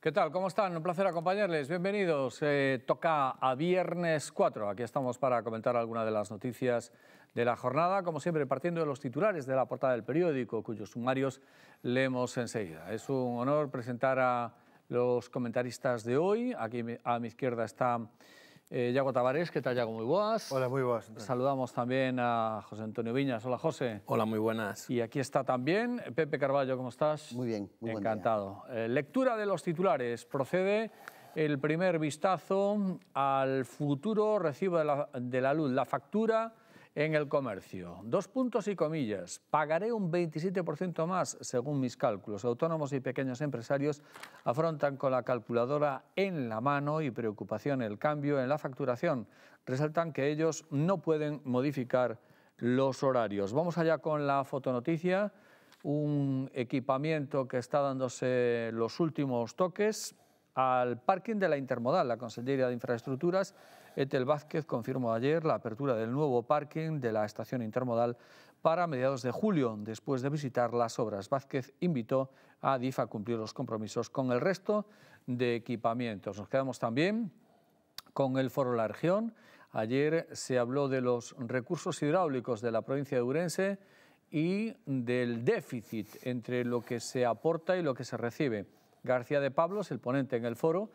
¿Qué tal? ¿Cómo están? Un placer acompañarles. Bienvenidos. Toca a viernes 4. Aquí estamos para comentar algunas de las noticias de la jornada, como siempre partiendo de los titulares de la portada del periódico, cuyos sumarios leemos enseguida. Es un honor presentar a los comentaristas de hoy. Aquí a mi izquierda está Iago Tavares. ¿Qué tal, Iago? Muy buenas. Hola, muy buenas. Saludamos también a José Antonio Viñas. Hola, José. Hola, muy buenas. Y aquí está también Pepe Carballo. ¿Cómo estás? Muy bien, muy buen Encantado. Lectura de los titulares. Procede el primer vistazo al futuro recibo de la luz, la factura en el comercio. 2 puntos y comillas. Pagaré un 27% más, según mis cálculos. Autónomos y pequeños empresarios afrontan con la calculadora en la mano y preocupación el cambio en la facturación. Resaltan que ellos no pueden modificar los horarios. Vamos allá con la fotonoticia. Un equipamiento que está dándose los últimos toques al parking de la Intermodal. La Consellería de Infraestructuras, Etel Vázquez, confirmó ayer la apertura del nuevo parking de la estación Intermodal para mediados de julio, después de visitar las obras. Vázquez invitó a Adif a cumplir los compromisos con el resto de equipamientos. Nos quedamos también con el Foro La Región. Ayer se habló de los recursos hidráulicos de la provincia de Ourense y del déficit entre lo que se aporta y lo que se recibe. García de Pablos, el ponente en el foro,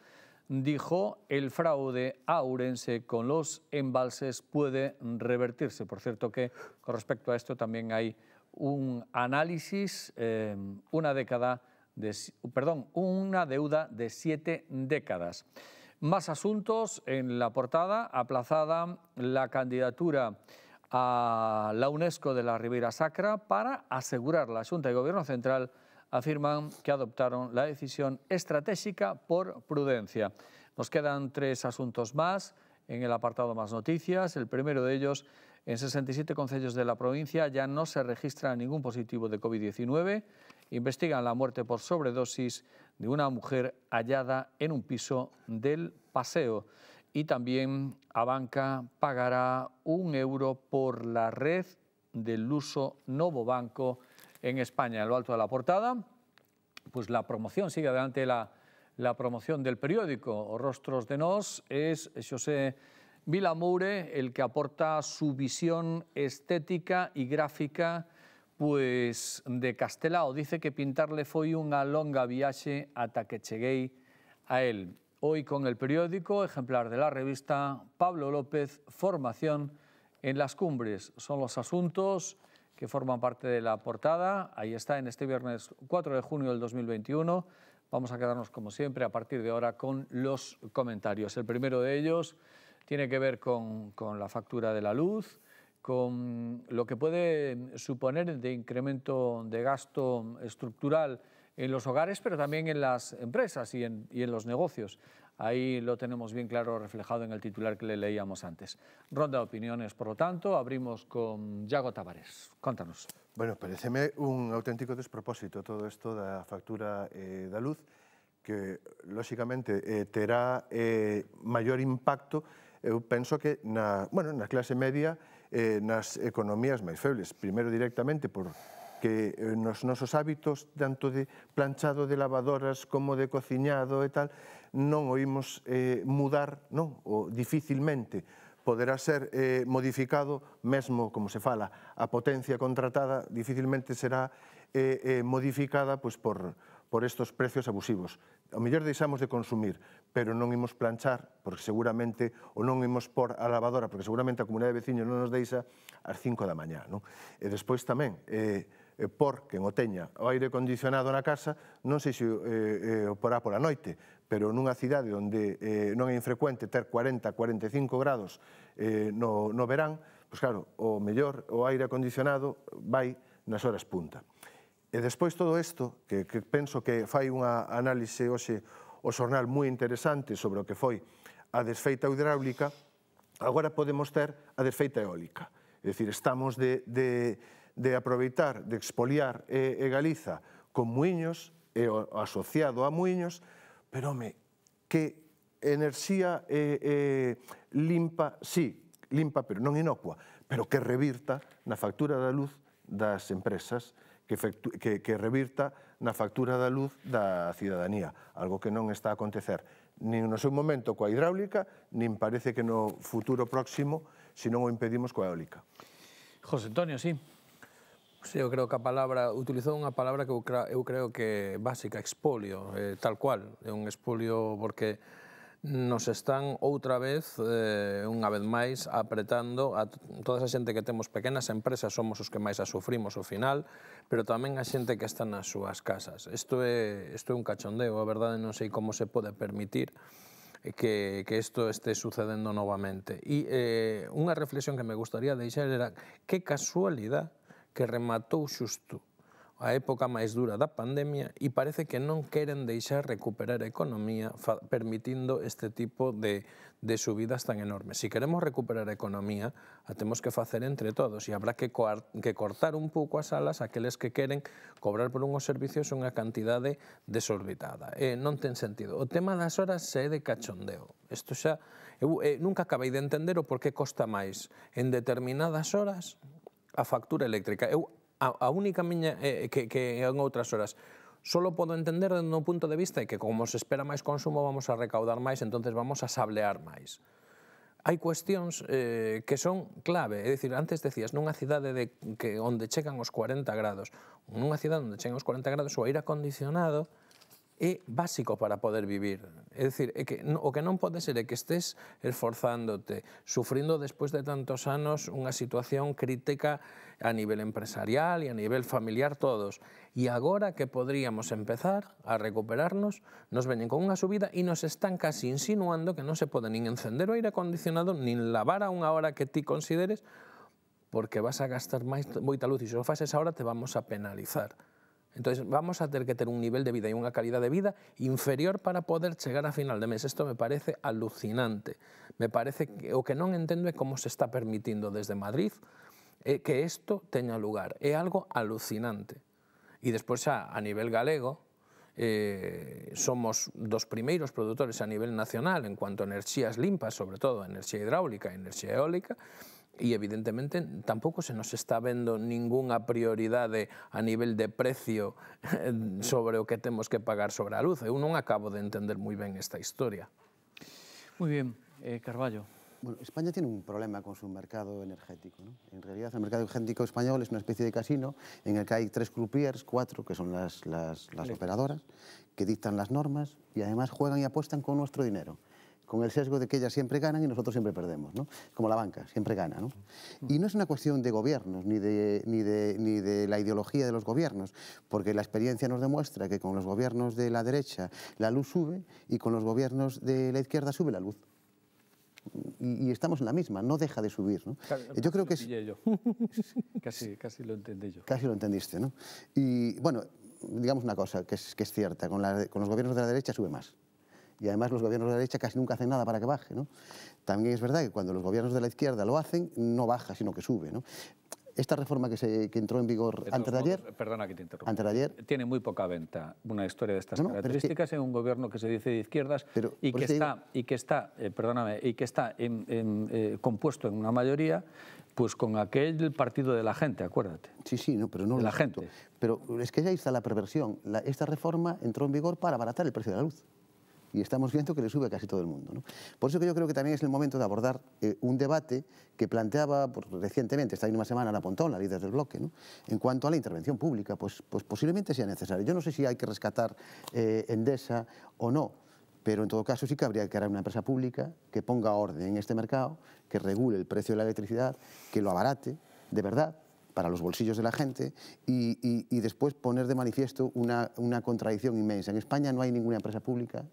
dijo el fraude a Ourense con los embalses puede revertirse. Por cierto que con respecto a esto también hay un análisis, una deuda de 7 décadas. Más asuntos en la portada. Aplazada la candidatura a la UNESCO de la Ribeira Sacra para asegurar la Xunta y Gobierno Central afirman que adoptaron la decisión estratégica por prudencia. Nos quedan 3 asuntos más en el apartado Más Noticias. El primero de ellos, en 67 concellos de la provincia ya no se registra ningún positivo de COVID-19. Investigan la muerte por sobredosis de una mujer hallada en un piso del Paseo. Y también Abanca pagará €1 por la red del Luso Novo Banco en España. En lo alto de la portada, pues la promoción, sigue adelante la promoción del periódico. O Rostros de Nós es Xosé Vilamoure el que aporta su visión estética y gráfica pues de Castelao. Dice que pintarle foi unha longa viaxe ata que cheguei a él. Hoy con el periódico, ejemplar de la revista, Pablo López, formación en las cumbres. Son los asuntos que forman parte de la portada. Ahí está, en este viernes 4 de junio del 2021. Vamos a quedarnos, como siempre, a partir de ahora con los comentarios. El primero de ellos tiene que ver con la factura de la luz, con lo que puede suponer de incremento de gasto estructural en los hogares, pero también en las empresas y en los negocios. Ahí lo tenemos bien claro reflejado en el titular que le leíamos antes. Ronda de opiniones, por lo tanto, abrimos con Iago Tavares. Contanos. Bueno, pareceme un auténtico despropósito todo isto da factura da luz, que, lóxicamente, terá maior impacto, eu penso que na clase media, nas economías máis febles. Primeiro, directamente, porque nos nosos hábitos, tanto de planchado de lavadoras como de cociñado e tal, non oímos mudar, non? O dificilmente poderá ser modificado, mesmo como se fala, a potencia contratada dificilmente será modificada pois, por estos precios abusivos. Ao mellor deixamos de consumir, pero non imos planchar, porque seguramente, ou non imos por a lavadora, porque seguramente a comunidade de veciños non nos deixa ás 5 da mañá. Non? E despois tamén, por quen o teña o aire acondicionado na casa, non sei se o porá pola noite, pero nunha cidade onde non é infrecuente ter 40-45 grados no verán, pois claro, o mellor o aire acondicionado vai nas horas punta. E despois todo isto, que penso que fai unha análise hoxe o xornal moi interesante sobre o que foi a desfeita hidráulica, agora podemos ter a desfeita eólica. É dicir, estamos de aproveitar, de expoliar Galiza con muiños, e asociado a muiños, pero, home, que enerxía limpa, sí, limpa, pero non inocua, pero que revirta na factura da luz das empresas que revirta na factura da luz da cidadanía, algo que non está a acontecer nin no seu momento coa hidráulica, nin parece que no futuro próximo, se non o impedimos coa eólica. José Antonio, sí. Sí, eu creo que utilizou unha palabra que eu creo que é básica, expolio, tal cual. É un expolio porque nos están outra vez, unha vez máis, apretando a toda esa xente que temos pequenas empresas, somos os que máis a sufrimos ao final, pero tamén a xente que está nas súas casas. Isto é un cachondeo, a verdade non sei como se pode permitir que isto este sucedendo novamente. E unha reflexión que me gustaría deixar era que casualidade que rematou xusto a época máis dura da pandemia e parece que non queren deixar recuperar a economía permitindo este tipo de subidas tan enormes. Se queremos recuperar a economía, a temos que facer entre todos e habrá que cortar un pouco as alas aqueles que queren cobrar por unhos servicios unha cantidade desorbitada. Non ten sentido. O tema das horas é de cachondeo. Isto xa, eu nunca acabei de entender o por que costa máis en determinadas horas a factura eléctrica. A única miña que en outras horas solo podo entender desde un punto de vista que como se espera máis consumo vamos a recaudar máis, entonces vamos a sablear máis. Hai cuestións que son clave, é dicir, antes decías nunha cidade onde chegan os 40 grados, nunha cidade onde chegan os 40 grados o aire acondicionado é básico para poder vivir. É dicir, o que non pode ser é que estés esforzándote, sufrindo despois de tantos anos unha situación crítica a nivel empresarial e a nivel familiar todos. E agora que podríamos empezar a recuperarnos, nos veñen con unha subida e nos están casi insinuando que non se pode nin encender o aire acondicionado, nin lavar a unha hora que ti consideres, porque vas a gastar moita luz e se o faz esa hora te vamos a penalizar. Entón, vamos a ter que ter un nivel de vida e unha calidad de vida inferior para poder chegar a final de mes. Isto me parece alucinante. Me parece que o que non entendo é como se está permitindo desde Madrid que isto teña lugar. É algo alucinante. E despois xa, a nivel galego, somos dos primeiros produtores a nivel nacional en cuanto a enerxías limpas, sobre todo a enerxía hidráulica e enerxía eólica, e evidentemente tampouco se nos está vendo ningunha prioridade a nivel de precio sobre o que temos que pagar sobre a luz. Eu non acabo de entender moi ben esta historia. Muy bien, Carballo. Bueno, España tiene un problema con su mercado energético, ¿no? En realidad, el mercado energético español es una especie de casino en el que hay 3 croupiers, 4, que son las operadoras, que dictan las normas y además juegan y apuestan con nuestro dinero, con el sesgo de que ellas siempre ganan y nosotros siempre perdemos, ¿no? Como la banca, siempre gana, ¿no? Y no es una cuestión de gobiernos, ni de la ideología de los gobiernos, porque la experiencia nos demuestra que con los gobiernos de la derecha la luz sube y con los gobiernos de la izquierda sube la luz. Y estamos en la misma, no deja de subir, ¿no? Yo creo que es... Casi lo entendí yo. Casi lo entendiste, ¿no? Y bueno, digamos una cosa que es cierta, con los gobiernos de la derecha sube más. Y además los gobiernos de la derecha casi nunca hacen nada para que baje, ¿no? También es verdad que cuando los gobiernos de la izquierda lo hacen, no baja, sino que sube, ¿no? Esta reforma que entró en vigor antes de ayer... Perdona que te interrumpa. Antes de ayer... Tiene muy poca venta una historia de estas características en un gobierno que se dice de izquierdas y que está compuesto en una mayoría pues con aquel partido de la gente, acuérdate. Sí, sí, no, pero no de la gente. Pero es que ahí está la perversión. Esta reforma entró en vigor para abaratar el precio de la luz. Y estamos viendo que le sube a casi todo el mundo, ¿no? Por eso que yo creo que también es el momento de abordar un debate que planteaba recientemente, esta misma semana, Ana Pontón, la líder del bloque, ¿no? En cuanto a la intervención pública, pues posiblemente sea necesario. Yo no sé si hay que rescatar Endesa o no, pero en todo caso sí que habría que crear una empresa pública que ponga orden en este mercado, que regule el precio de la electricidad, que lo abarate, de verdad, para los bolsillos de la gente y después poner de manifiesto una contradicción inmensa. En España no hay ninguna empresa pública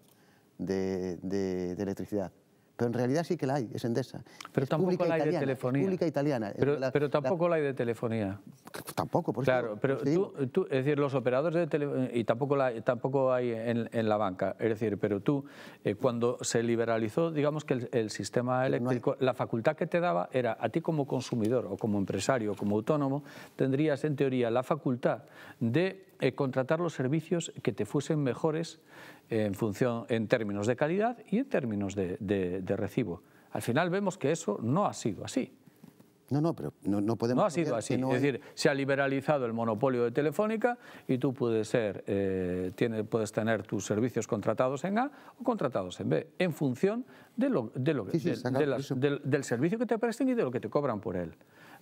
de electricidad. Pero en realidad sí que la hay, es Endesa. Pero tampoco la hay de telefonía. Es pública italiana. Pero tampoco la hay de telefonía. Tampoco, por eso. Claro, pero tú, es decir, los operadores de telefonía, y tampoco hay en la banca, es decir, pero tú, cuando se liberalizó, digamos que el sistema eléctrico, la facultad que te daba era, a ti como consumidor, o como empresario, o como autónomo, tendrías en teoría la facultad de contratar los servicios que te fuesen mejores en términos de calidad y en términos de recibo. Al final vemos que eso no ha sido así. No, pero no podemos... No ha sido así. Es decir, se ha liberalizado el monopolio de Telefónica y tú puedes tener tus servicios contratados en A o contratados en B, en función del servicio que te presten y de lo que te cobran por él.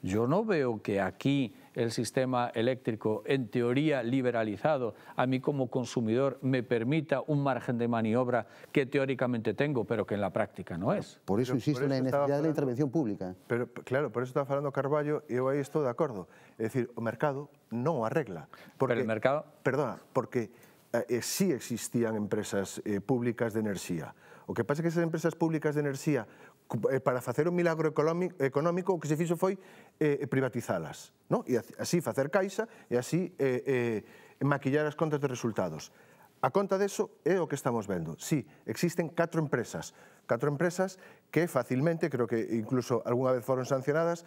Yo no veo que aquí el sistema eléctrico, en teoría liberalizado, a mí como consumidor me permita un margen de maniobra que teóricamente tengo, pero que en la práctica no es. Por eso insisto en la necesidad de la intervención pública. Pero, claro, por eso estaba falando Carballo e eu aí estou de acordo. É dicir, o mercado non o arregla. Pero el mercado... Perdona, porque sí existían empresas públicas de enerxía. O que pasa é que esas empresas públicas de enerxía, para facer un milagro económico, o que se fixo foi privatizalas, non? E así facer caixa e así maquillar as contas de resultados. A conta deso é o que estamos vendo. Sí, existen 4 empresas que facilmente, creo que incluso algunha vez foron sancionadas,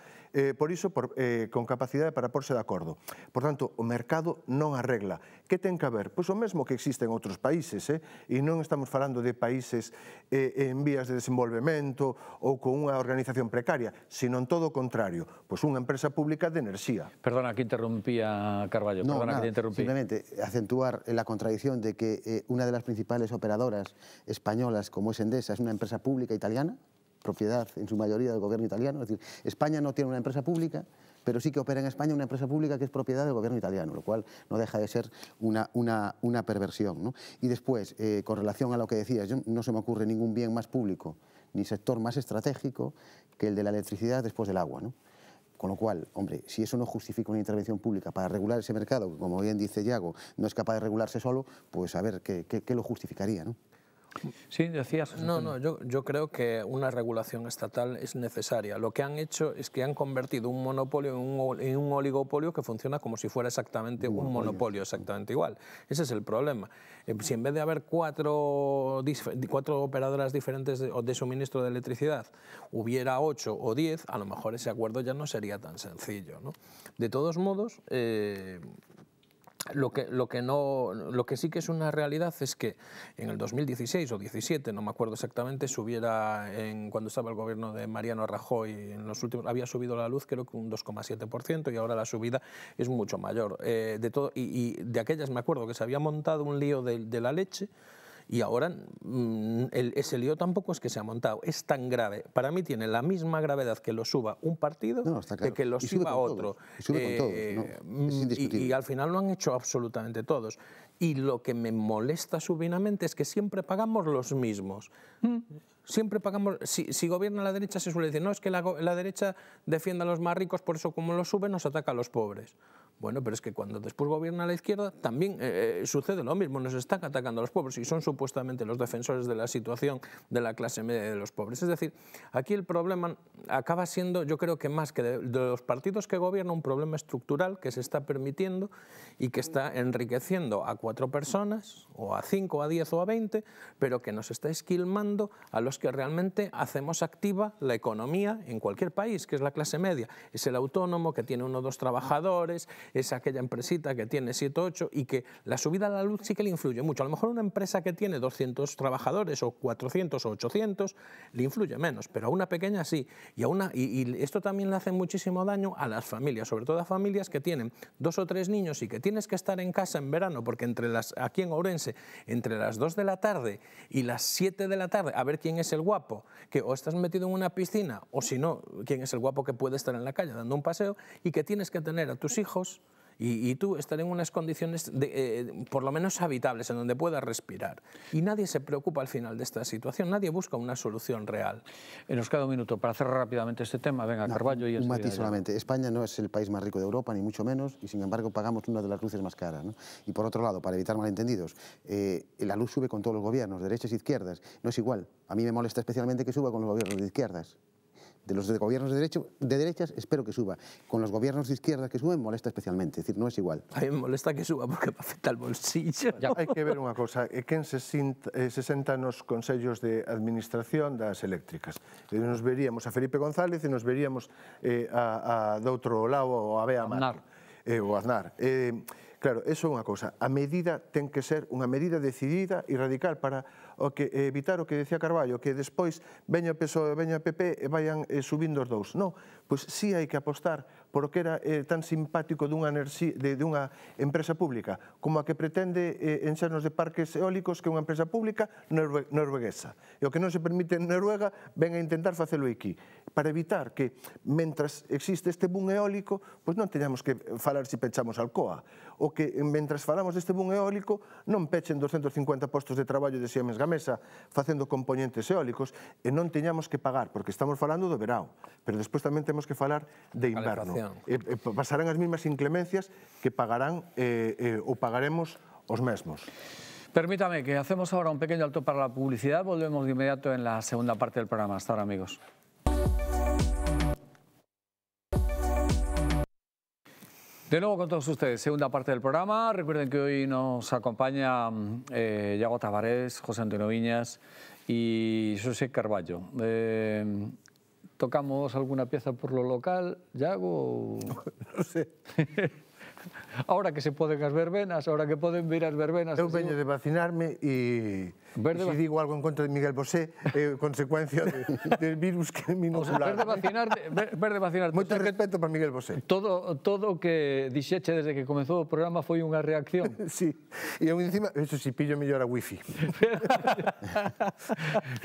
por iso, con capacidade para porse de acordo. Por tanto, o mercado non arregla. Que ten que haber? Pois o mesmo que existe en outros países, e non estamos falando de países en vías de desenvolvemento ou con unha organización precaria, sino en todo o contrario, pois unha empresa pública de enerxía. Perdona que interrumpía, Carballo, perdona que te interrumpí. Simplemente acentuar la contradicción de que una de las principales operadoras españolas, como es Endesa, es una empresa pública italiana, propiedad en su mayoría del gobierno italiano. Es decir, España no tiene una empresa pública, pero sí que opera en España una empresa pública que es propiedad del gobierno italiano, lo cual no deja de ser una perversión, ¿no? Y después, con relación a lo que decías, no se me ocurre ningún bien más público ni sector más estratégico que el de la electricidad después del agua, ¿no? Con lo cual, hombre, si eso no justifica una intervención pública para regular ese mercado, que como bien dice Iago, no es capaz de regularse solo, pues a ver, ¿qué lo justificaría, no? Sí, decías. No, yo creo que una regulación estatal es necesaria. Lo que han hecho es que han convertido un monopolio en un oligopolio que funciona como si fuera exactamente un monopolio, exactamente igual. Ese es el problema. Si en vez de haber cuatro operadoras diferentes de suministro de electricidad, hubiera 8 o 10, a lo mejor ese acuerdo ya no sería tan sencillo, ¿no? De todos modos, lo que sí que es una realidad es que en el 2016 o 17, no me acuerdo exactamente, cuando estaba el gobierno de Mariano Rajoy, había subido la luz creo que un 2,7% y ahora la subida es mucho mayor. Y de aquellas me acuerdo que se había montado un lío de la leche. Y ahora ese lío tampoco es que se ha montado, es tan grave. Para mí tiene la misma gravedad que lo suba un partido que lo suba otro. Y sube con todos, ¿no? Es indiscutible. Y al final lo han hecho absolutamente todos. Y lo que me molesta subinamente es que siempre pagamos los mismos. Siempre pagamos. Si gobierna la derecha se suele decir, no, es que la derecha defiende a los más ricos, por eso como los sube nos ataca a los pobres. Bueno, pero es que cuando después gobierna la izquierda también sucede lo mismo, nos están atacando a los pobres y son supuestamente los defensores de la situación de la clase media y de los pobres. Es decir, aquí el problema acaba siendo, yo creo que más que de los partidos que gobiernan, un problema estructural que se está permitiendo y que está enriqueciendo a 4 personas, o a 5, o a 10 o a 20, pero que nos está esquilmando a los que realmente hacemos activa la economía en cualquier país, que es la clase media. Es el autónomo que tiene 1 o 2 trabajadores, es aquella empresita que tiene 7 o 8 y que la subida a la luz sí que le influye mucho. A lo mejor una empresa que tiene 200 trabajadores o 400 o 800 le influye menos, pero a una pequeña sí. Y esto también le hace muchísimo daño a las familias, sobre todo a familias que tienen 2 o 3 niños y que tienes que estar en casa en verano porque aquí en Ourense, entre las 2 de la tarde y las 7 de la tarde, a ver quién es el guapo, que o estás metido en una piscina o si no, quién es el guapo que puede estar en la calle dando un paseo y que tienes que tener a tus hijos y tú estar en unas condiciones por lo menos habitables, en donde puedas respirar. Y nadie se preocupa al final de esta situación, nadie busca una solución real. Nos queda un minuto para cerrar rápidamente este tema. Venga, Carballo. Un matiz solamente. España no es el país más rico de Europa, ni mucho menos, y sin embargo pagamos una de las luces más caras, ¿no? Y por otro lado, para evitar malentendidos, la luz sube con todos los gobiernos, derechas e izquierdas. No es igual. A mí me molesta especialmente que suba con los gobiernos de izquierdas. De los gobiernos de derechas espero que suba. Con los gobiernos de izquierda que suben molesta especialmente, es decir, no es igual. A mí me molesta que suba porque me afecta el bolsillo. Ya, hai que ver unha cousa, quen se senta nos consellos de administración das eléctricas. Nos veríamos a Felipe González e nos veríamos do outro lado a Bea Mar. O Aznar. Claro, eso é unha cousa. A medida ten que ser unha medida decidida e radical para evitar o que decía Carballo, que despois veña o PSOE e veña o PP e vayan subindo os dous. Non, pois sí hai que apostar por o que era tan simpático dunha empresa pública como a que pretende enchernos de parques eólicos, que é unha empresa pública norueguesa. E o que non se permite en Noruega, ven a intentar facelo aquí, para evitar que, mentras existe este boom eólico, pois non teñamos que falar se pechamos Alcoa, ou que, mentras falamos deste boom eólico, non pechen 250 postos de traballo de Siemens Gamesa facendo componentes eólicos e non teñamos que pagar, porque estamos falando do verao, pero despois tamén temos que falar de inverno. Pasarán as mismas inclemencias que pagarán ou pagaremos os mesmos. Permítame que hacemos ahora un pequeño alto para la publicidad. Volvemos de inmediato en la segunda parte del programa. Hasta ahora, amigos. De nuevo con todos ustedes, segunda parte del programa. Recuerden que hoy nos acompaña Yago Tavares, José Antonio Viñas y José Carballo. ¿Tocamos alguna pieza por lo local, Yago? Non sei. Ahora que se poden as verbenas, ahora que poden vir as verbenas... Eu veño de vacinarme e se digo algo en contra de Miguel Bosé é consecuencia del virus que me inocularon. Ver de vacinarte. Moito respeto para Miguel Bosé. Todo o que dixeche desde que comezou o programa foi unha reacción. Sí, e eu encima, eso si pillo mellor a wifi.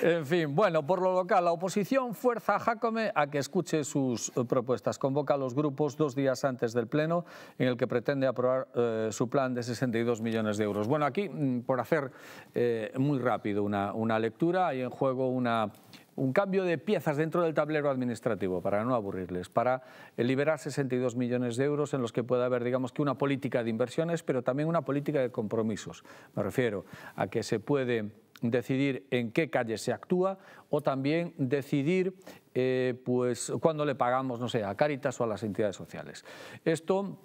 En fin, bueno, por lo local, la oposición fuerza a Jácome a que escuche sus propuestas. Convoca a los grupos 2 días antes del pleno en el que pretende aprobar su plan de 62 millones de euros. Bueno, aquí, por hacer muy rápido una lectura, hay en juego un cambio de piezas dentro del tablero administrativo, para no aburrirles, para liberar 62 millones de euros en los que pueda haber, digamos, que una política de inversiones, pero también una política de compromisos. Me refiero a que se puede decidir en qué calle se actúa o también decidir pues cuándo le pagamos, no sé, a Cáritas o a las entidades sociales. Esto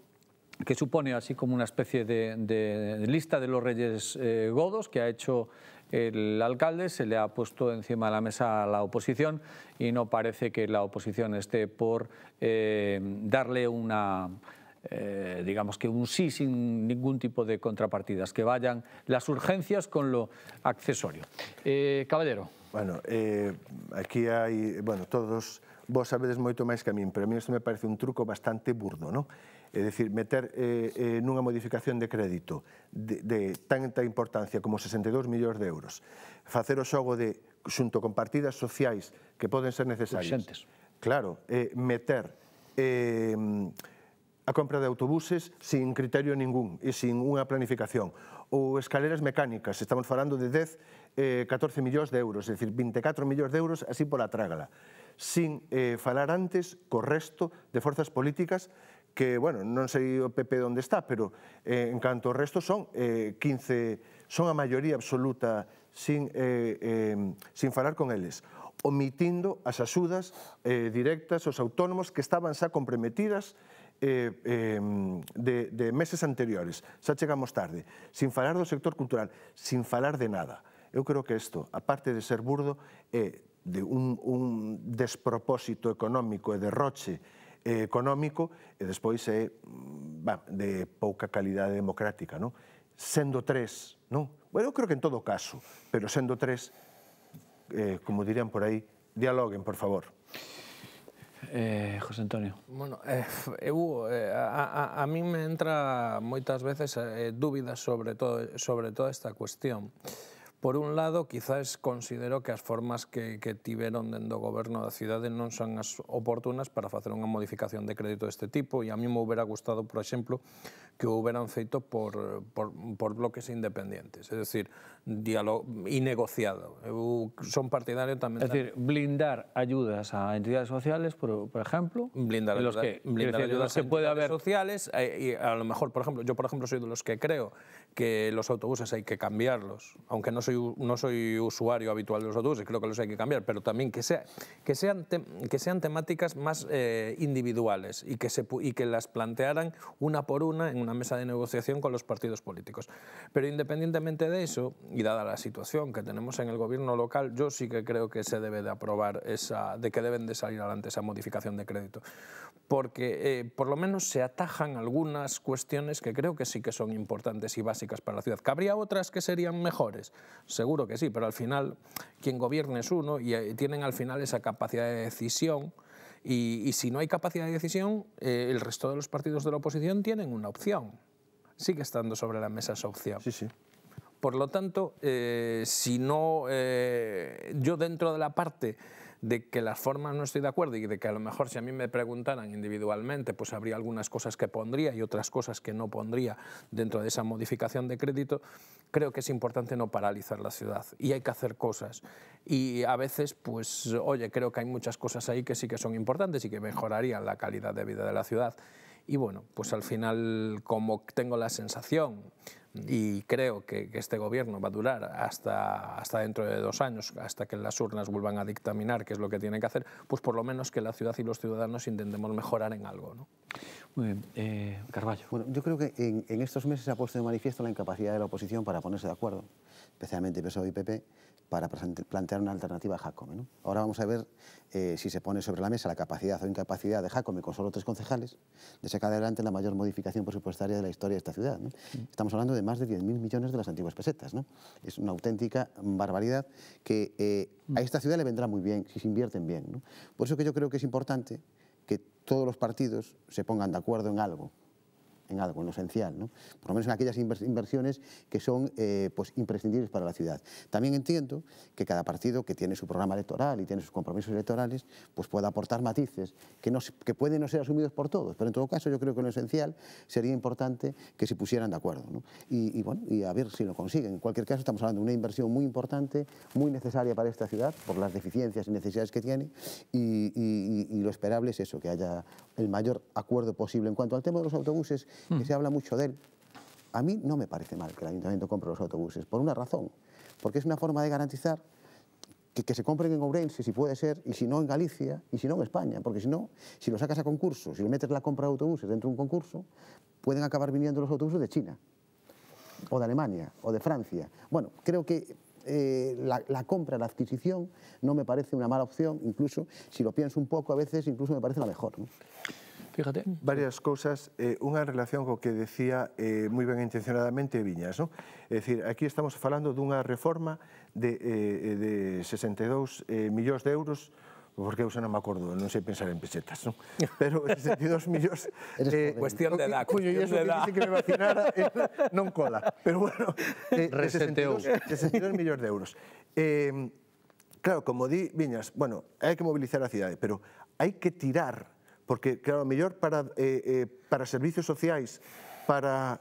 que supone así como una especie de lista de los reyes godos que ha hecho el alcalde, se le ha puesto encima de la mesa a la oposición y no parece que la oposición esté por darle digamos que un sí sin ningún tipo de contrapartidas, que vayan las urgencias con lo accesorio. Caballero. Bueno, aquí hai, todos vos sabedes moito máis que a min, pero a mí isto me parece un truco bastante burdo, non? É dicir, meter nunha modificación de crédito de tanta importancia como 62 millóns de euros, facer o xogo de, xunto con partidas sociais que poden ser necesarias, claro, meter a compra de autobuses sin criterio ningún e sin unha planificación, ou escaleras mecánicas, estamos falando de 10, 14 millóns de euros, é dicir, 24 millóns de euros así pola trágala, sin falar antes co resto de forzas políticas que, bueno, non sei o PP onde está, pero en canto ao resto son 15, son a maioría absoluta sin falar con eles, omitindo as axudas directas aos autónomos que estaban xa comprometidas de meses anteriores, xa chegamos tarde, sin falar do sector cultural, sin falar de nada. Eu creo que isto, aparte de ser burdo, é de un despropósito económico e derroche económico e despois é de pouca calidade democrática, non? Sendo 3, non? Bueno, eu creo que en todo caso, pero sendo 3, como dirían por aí, dialoguen, por favor. José Antonio. Bueno, a mí me entra moitas veces dúbidas sobre toda esta cuestión. Por un lado, quizás considero que as formas que tiveron dentro do goberno da cidade non son as oportunas para facer unha modificación de crédito deste tipo, e a mí me hubiera gustado, por exemplo, que o hubieran feito por bloques independientes, es decir, diálogo y negociado. Eu son partidario tamén... Es decir, blindar ayudas a entidades sociales, por ejemplo, blindar ayudas a entidades sociales, y a lo mejor, por ejemplo, yo por ejemplo soy de los que creo que los autobuses hay que cambiarlos, aunque no soy usuario habitual de los autobuses, creo que los hay que cambiar, pero también que sean temáticas más individuales y que las plantearan una por una en una mesa de negociación con los partidos políticos. Pero independientemente de eso, y dada la situación que tenemos en el gobierno local, yo sí que creo que se debe de aprobar de que deben de salir adelante esa modificación de crédito, porque por lo menos se atajan algunas cuestiones que creo que sí que son importantes y básicas para la ciudad. ¿Que habría otras que serían mejores? seguro que sí, pero al final quien gobierna es uno y tienen al final esa capacidad de decisión. Y si no hay capacidad de decisión, el resto de los partidos de la oposición tienen una opción. Sigue estando sobre la mesa esa opción. Sí, sí. Por lo tanto, si no, yo dentro de la parte de que las formas no estoy de acuerdo y de que a lo mejor si a mí me preguntaran individualmente, pues habría algunas cosas que pondría y otras cosas que no pondría dentro de esa modificación de crédito, creo que es importante no paralizar la ciudad y hay que hacer cosas. Y a veces, pues, oye, creo que hay muchas cosas ahí que sí que son importantes y que mejorarían la calidad de vida de la ciudad. Y bueno, pues al final, como tengo la sensación y creo que este gobierno va a durar hasta dentro de 2 años, hasta que las urnas vuelvan a dictaminar qué es lo que tiene que hacer, pues por lo menos que la ciudad y los ciudadanos intentemos mejorar en algo, ¿no? Muy bien. Carballo. Bueno, yo creo que en estos meses se ha puesto de manifiesto la incapacidad de la oposición para ponerse de acuerdo, especialmente PSOE y PP, para plantear una alternativa a Jácome, ¿no? Ahora vamos a ver si se pone sobre la mesa la capacidad o incapacidad de Jácome, con solo 3 concejales, de sacar adelante la mayor modificación presupuestaria de la historia de esta ciudad, ¿no? Estamos hablando de más de 10.000 millones de las antiguas pesetas, ¿no? Es una auténtica barbaridad que a esta ciudad le vendrá muy bien si se invierten bien, ¿no? Por eso que yo creo que es importante que todos los partidos se pongan de acuerdo en algo, en lo esencial, ¿no? Por lo menos en aquellas inversiones que son pues imprescindibles para la ciudad. También entiendo que cada partido que tiene su programa electoral y tiene sus compromisos electorales pues pueda aportar matices que pueden no ser asumidos por todos, pero en todo caso yo creo que lo esencial sería importante que se pusieran de acuerdo, ¿no? Y a ver si lo consiguen. En cualquier caso estamos hablando de una inversión muy importante, muy necesaria para esta ciudad por las deficiencias y necesidades que tiene y lo esperable es eso, que haya el mayor acuerdo posible. En cuanto al tema de los autobuses, que se habla mucho de él, a mí no me parece mal que el Ayuntamiento compre los autobuses, por una razón, porque es una forma de garantizar que se compren en Ourense, si puede ser, y si no en Galicia, y si no en España, porque si no, si lo sacas a concurso, si le metes la compra de autobuses dentro de un concurso, pueden acabar viniendo los autobuses de China, o de Alemania, o de Francia. Bueno, creo que la compra, la adquisición, no me parece una mala opción, incluso, si lo pienso un poco, a veces incluso me parece la mejor, ¿no? Fíjate. Varias cousas, unha relación co que decía moi ben intencionadamente Viñas, non? É dicir, aquí estamos falando dunha reforma de 62 millóns de euros, porque eu xa non me acordo, non sei pensar en pesetas, non? Pero 62 millóns... Cuestión de edad, Cuño, e iso que dice que me vacinara non cola. Pero bueno, 62 millóns de euros. Claro, como di Viñas, bueno, hai que mobilizar a cidade, pero hai que tirar, porque, claro, mellor para servicios sociais, para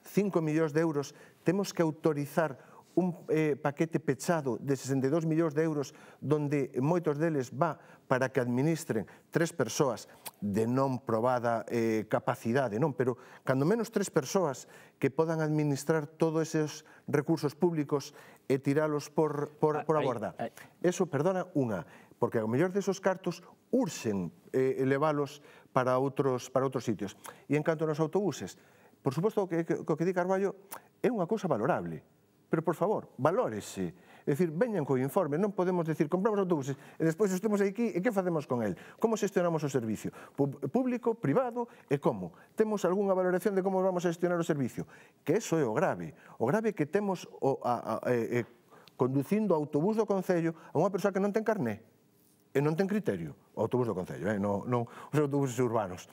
5 millóns de euros, temos que autorizar un paquete pechado de 62 millóns de euros donde moitos deles va para que administren 3 persoas de non probada capacidade, non? Pero cando menos 3 persoas que podan administrar todos esos recursos públicos e tiralos por a borda. Eso, perdona, unha, porque ao mellor desos cartos urxen elevalos para outros sitios. E en canto aos autobuses, por suposto que o que di Carballo é unha cousa valorable, pero, por favor, valórese. É dicir, veñan co informe, non podemos decir, compramos autobuses e despois estemos aquí, e que facemos con el? Como xestionamos o servicio? Público, privado, e como? Temos algunha valoración de como vamos a xestionar o servicio? Que eso é o grave. O grave é que temos conducindo o autobús do Concello a unha persoa que non ten carné e non ten criterio. O autobús do Concello, non os autobuses urbanos.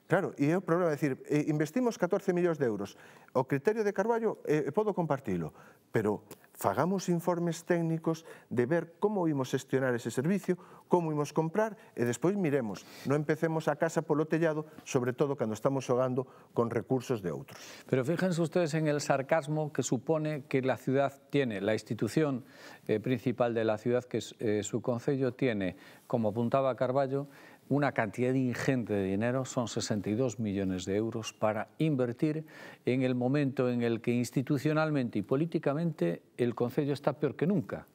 Claro, e é o problema, é dicir, investimos 14 millóns de euros. O criterio de Carballo podo compartilo, pero fagamos informes técnicos de ver como imos xestionar ese servicio, como imos comprar, e despois miremos. Non empecemos a casa polo tellado, sobre todo cando estamos xogando con recursos de outros. Pero fíjense ustedes en el sarcasmo que supone que la ciudad tiene, la institución principal de la ciudad, que es su concello, tiene, como apuntaba Carballo, una cantidad ingente de dinero, son 62 millones de euros, para invertir en el momento en el que institucionalmente y políticamente el concello está peor que nunca.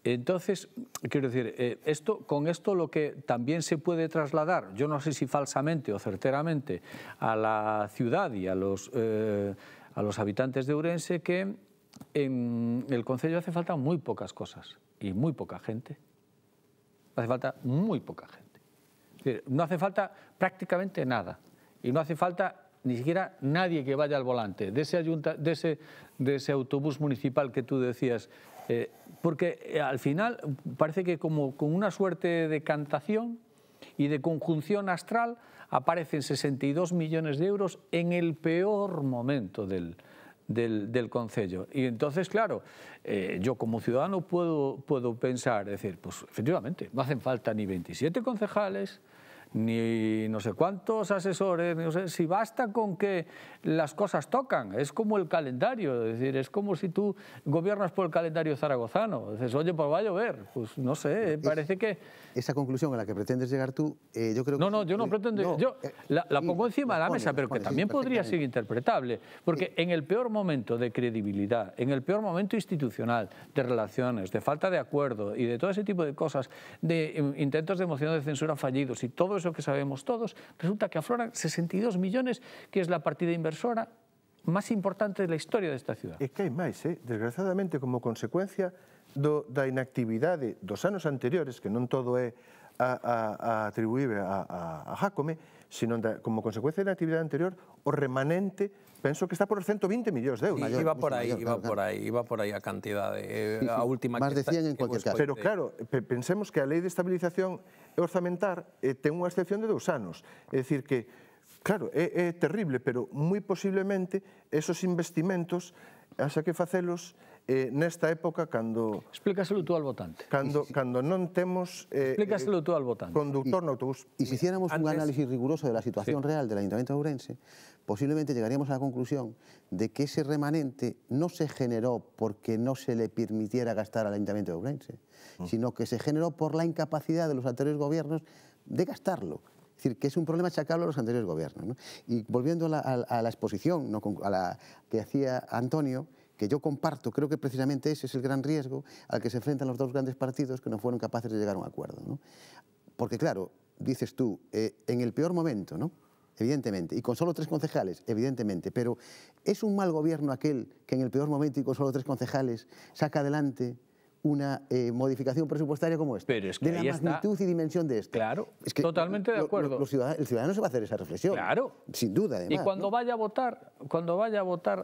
Entonces, quiero decir, con esto lo que también se puede trasladar, yo no sé si falsamente o certeramente, a la ciudad y a los habitantes de Ourense, que en el concello hace falta muy pocas cosas y muy poca gente. Hace falta muy poca gente. No hace falta prácticamente nada y no hace falta ni siquiera nadie que vaya al volante de ese autobús municipal que tú decías, porque al final parece que como con una suerte de cantación y de conjunción astral aparecen 62 millones de euros en el peor momento del concello. Y entonces, claro, yo como ciudadano puedo pensar, decir, pues efectivamente, no hacen falta ni 27 concejales, ni no sé cuántos asesores, no sé, si basta con que las cosas tocan, es como el calendario, es decir, es como si tú gobiernas por el calendario zaragozano, dices, oye, pues va a llover, pues no sé, parece que... Esa conclusión a la que pretendes llegar tú, yo creo que... No, yo no pretendo, yo la pongo encima de la mesa, pero que también podría ser interpretable, porque en el peor momento de credibilidad, en el peor momento institucional, de relaciones, de falta de acuerdo y de todo ese tipo de cosas, de intentos de moción de censura fallidos y todo eso que sabemos todos, resulta que afloran 62 millones, que es la partida inversora máis importante da historia desta ciudad. E que hai máis, desgraciadamente, como consecuencia da inactividade dos anos anteriores, que non todo é atribuíble a Jácome, sino como consecuencia da inactividade anterior, o remanente penso que está por os 120 millóns de euros. Iba por aí a cantidade. A última más de 100 en cualquier caso. Pero claro, pensemos que a Lei de Estabilización Orzamentar ten unha excepción de 2 anos. É dicir que, claro, é terrible, pero moi posiblemente esos investimentos haxa que facelos nesta época cando... Explícaselo tú al votante. Cando non temos Explícaselo tú al votante. Conductor no autobús. Y si hiciéramos un análisis riguroso de la situación real del Ayuntamiento de Ourense, posiblemente llegaríamos a la conclusión de que ese remanente no se generó porque no se le permitiera gastar al Ayuntamiento de Ourense, sino que se generó por la incapacidad de los anteriores gobiernos de gastarlo. Es decir, que es un problema achacable a los anteriores gobiernos, ¿no? Y volviendo a la exposición, ¿no?, a la que hacía Antonio, que yo comparto, creo que precisamente ese es el gran riesgo al que se enfrentan los dos grandes partidos que no fueron capaces de llegar a un acuerdo, ¿no? Porque claro, dices tú, en el peor momento, ¿no?, evidentemente, y con solo 3 concejales, evidentemente, pero ¿es un mal gobierno aquel que en el peor momento y con solo 3 concejales saca adelante una modificación presupuestaria como esta? Pero es que de la magnitud y dimensión de esta. Claro, es que totalmente de acuerdo. El ciudadano se va a hacer esa reflexión. Claro. Sin duda, además. Y cuando vaya a votar,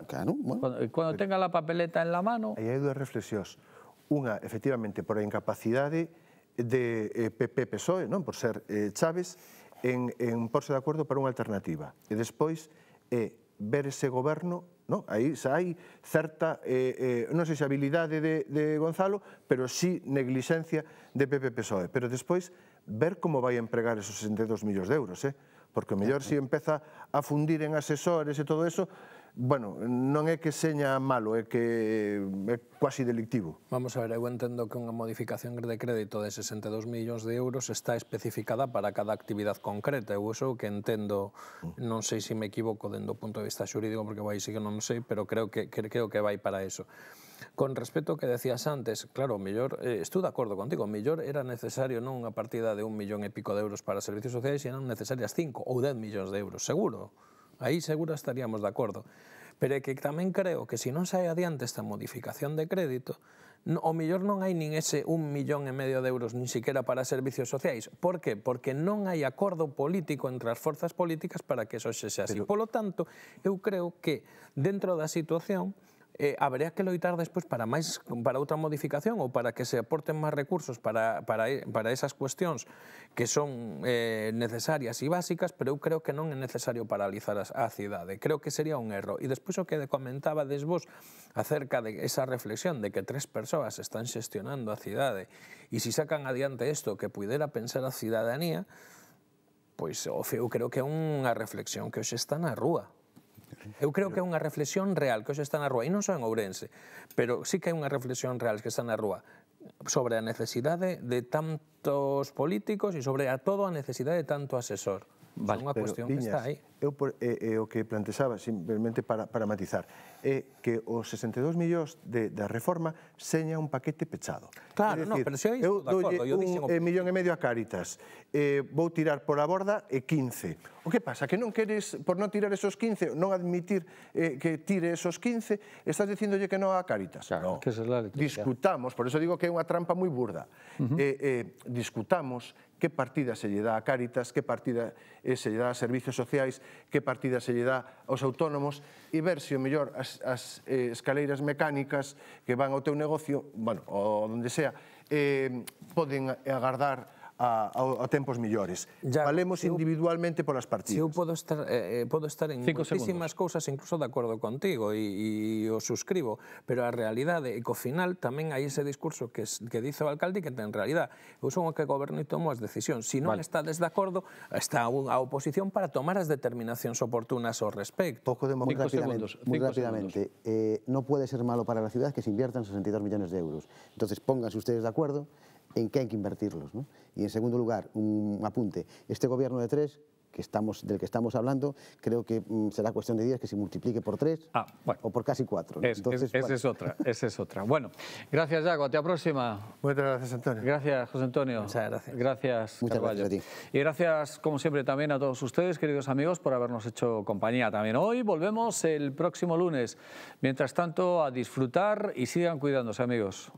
claro, bueno, cuando tenga la papeleta en la mano... Aí hai 2 reflexións. Unha, efectivamente, por a incapacidade de PP-PSOE, non, por ser Chaves, en porse de acordo para unha alternativa. E despois, ver ese goberno, non? Aí xa hai certa, non sei se habilidade de Gonzalo, pero sí neglixencia de PP-PSOE. Pero despois, ver como vai empregar esos 62 millóns de euros, porque o mellor si empeza a fundir en asesores e todo eso, bueno, non é que seña malo, é que é quasi delictivo. Vamos a ver, eu entendo que unha modificación de crédito de 62 millóns de euros está especificada para cada actividade concreta. Eu iso que entendo, non sei se me equivoco dentro do punto de vista xurídico, porque vai sí que non sei, pero creo que vai para eso. Con respecto ao que decías antes, claro, mellor, estou de acordo contigo, mellor era necesario non unha partida de 1 millón e pico de euros para servicios sociais, e eran necesarias 5 ou 10 millóns de euros, seguro. Aí seguro estaríamos de acordo. Pero é que tamén creo que se non sae adiante esta modificación de crédito, o mellor non hai nin ese 1,5 millón de euros nin siquiera para servicios sociais. Por que? Porque non hai acordo político entre as forzas políticas para que eso sexa así. Polo tanto, eu creo que dentro da situación habería que loitar despois para outra modificación ou para que se aporten máis recursos para esas cuestións que son necesarias e básicas, pero eu creo que non é necesario paralizar a cidade. Creo que sería un erro. E despois o que comentabades vos acerca de esa reflexión de que 3 persoas están xestionando a cidade e se sacan adiante isto que pudera pensar a cidadanía, pois eu creo que é unha reflexión que hoxe está na rúa. Eu creo que é unha reflexión real que hoxe está na rúa, e non só en Ourense, pero sí que hai unha reflexión real que está na rúa sobre a necesidade de tantos políticos e sobre a todo a necesidade de tanto asesor. É unha cuestión que está aí. O que plantexaba, simplemente para matizar, é que os 62 millóns da reforma seña un paquete pechado. Claro, non, pero se eu estou de acordo. Eu doulle 1,5 millón a Cáritas, vou tirar por a borda 15. O que pasa? Que non queres, por non tirar esos 15, non admitir que tire esos 15, estás dicíndolle que non a Cáritas? Non. Discutamos, por eso digo que é unha trampa moi burda. Discutamos que partida se lle dá a Cáritas, que partida se lle dá a servicios sociais, que partida se lle dá aos autónomos, e ver se o mellor as escaleiras mecánicas que van ao teu negocio, bueno, ou onde sea, poden agardar a tempos millores. Valemos individualmente polas partidas. Se eu podo estar en moitísimas cousas incluso de acordo contigo e o suscribo, pero a realidade é que ao final tamén hai ese discurso que dice o alcalde que en realidad eu son o que goberno e tomo as decisións. Se non estades de acordo, está a oposición para tomar as determinacións oportunas ao respecto. Poco de muy rápidamente. No puede ser malo para la ciudad que se inviertan 62 millones de euros. Entonces pónganse ustedes de acuerdo en qué hay que invertirlos, ¿no? Y en segundo lugar, un apunte, este gobierno de tres del que estamos hablando, creo que será cuestión de días que se multiplique por 3 o por casi 4. ¿no? Esa es otra. Bueno, gracias, Iago. Hasta la próxima. Muchas gracias, Antonio. Gracias, José Antonio. Muchas gracias. Gracias, Muchas Carballo. gracias a ti. Y gracias, como siempre, también a todos ustedes, queridos amigos, por habernos hecho compañía también. Hoy volvemos el próximo lunes. Mientras tanto, a disfrutar y sigan cuidándose, amigos.